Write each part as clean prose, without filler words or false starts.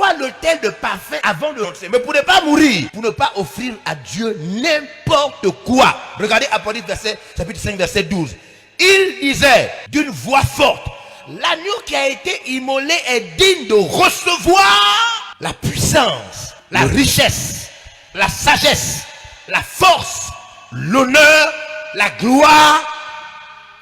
nettoie l'autel de parfum avant de rentrer. Mais pour ne pas mourir, pour ne pas offrir à Dieu n'importe quoi. Regardez Apocalypse chapitre 5, verset 12. Il disait d'une voix forte, l'agneau qui a été immolé est digne de recevoir la puissance, la richesse, la sagesse, la force, l'honneur, la gloire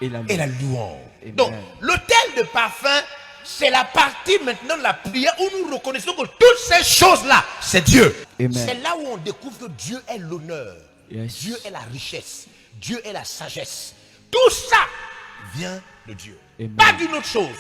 et la louange. Donc, l'autel de parfum, c'est la partie maintenant de la prière où nous reconnaissons que toutes ces choses-là, c'est Dieu. C'est là où on découvre que Dieu est l'honneur, Dieu est la richesse, Dieu est la sagesse. Tout ça vient de Dieu. Pas d'une autre chose,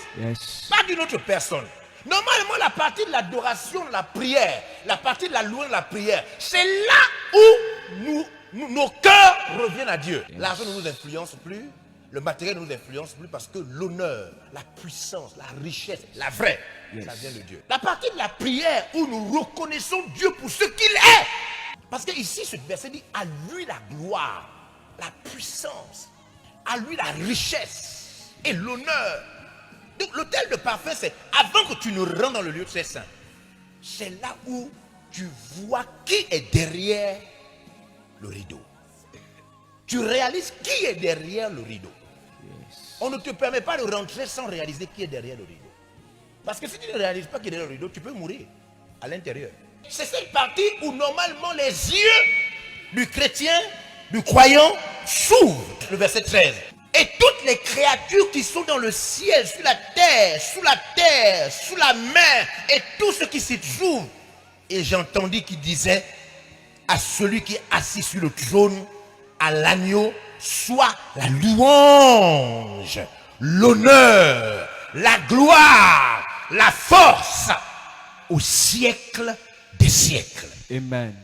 pas d'une autre personne. Normalement, la partie de l'adoration, de la prière, la partie de la louange, de la prière, c'est là où nos cœurs reviennent à Dieu. L'argent ne nous influence plus, le matériel ne nous influence plus parce que l'honneur, la puissance, la richesse, la vraie, ça vient de Dieu. La partie de la prière où nous reconnaissons Dieu pour ce qu'il est. Parce que ici, ce verset dit à lui la gloire, la puissance, à lui la richesse et l'honneur. Donc l'autel de parfum, c'est avant que tu ne rentres dans le lieu très saint. C'est là où tu vois qui est derrière le rideau. Tu réalises qui est derrière le rideau. On ne te permet pas de rentrer sans réaliser qui est derrière le rideau. Parce que si tu ne réalises pas qui est derrière le rideau, tu peux mourir à l'intérieur. C'est cette partie où normalement les yeux du chrétien, du croyant, s'ouvrent. Le verset 13. Et toutes les créatures qui sont dans le ciel, sur la terre, sous la mer, et tout ce qui s'y trouve. Et j'entendis qu'il disait à celui qui est assis sur le trône, à l'agneau, soit la louange, l'honneur, la gloire, la force, au siècle des siècles. Amen.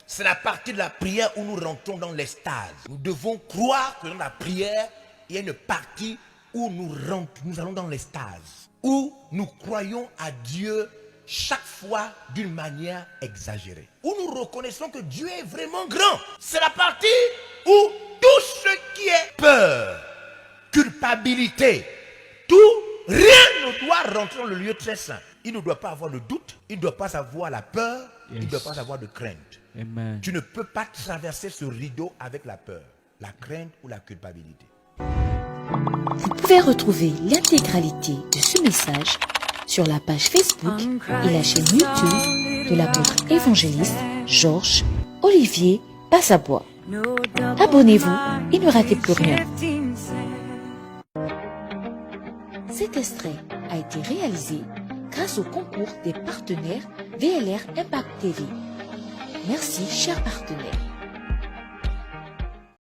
C'est la partie de la prière où nous rentrons dans l'extase. Nous devons croire que dans la prière, il y a une partie où nous allons dans l'extase, où nous croyons à Dieu chaque fois d'une manière exagérée, où nous reconnaissons que Dieu est vraiment grand. C'est la partie où tout ce qui est peur, culpabilité, rien ne doit rentrer dans le lieu très saint. Il ne doit pas avoir de doute, il ne doit pas avoir la peur, il ne doit pas avoir de crainte. Amen. Tu ne peux pas traverser ce rideau avec la peur, la crainte ou la culpabilité. Vous pouvez retrouver l'intégralité de ce message sur la page Facebook et la chaîne YouTube de l'apôtre évangéliste Georges Olivier Passabois. Abonnez-vous et ne ratez plus rien. Cet extrait a été réalisé grâce au concours des partenaires VLR Impact TV. Merci, chers partenaires.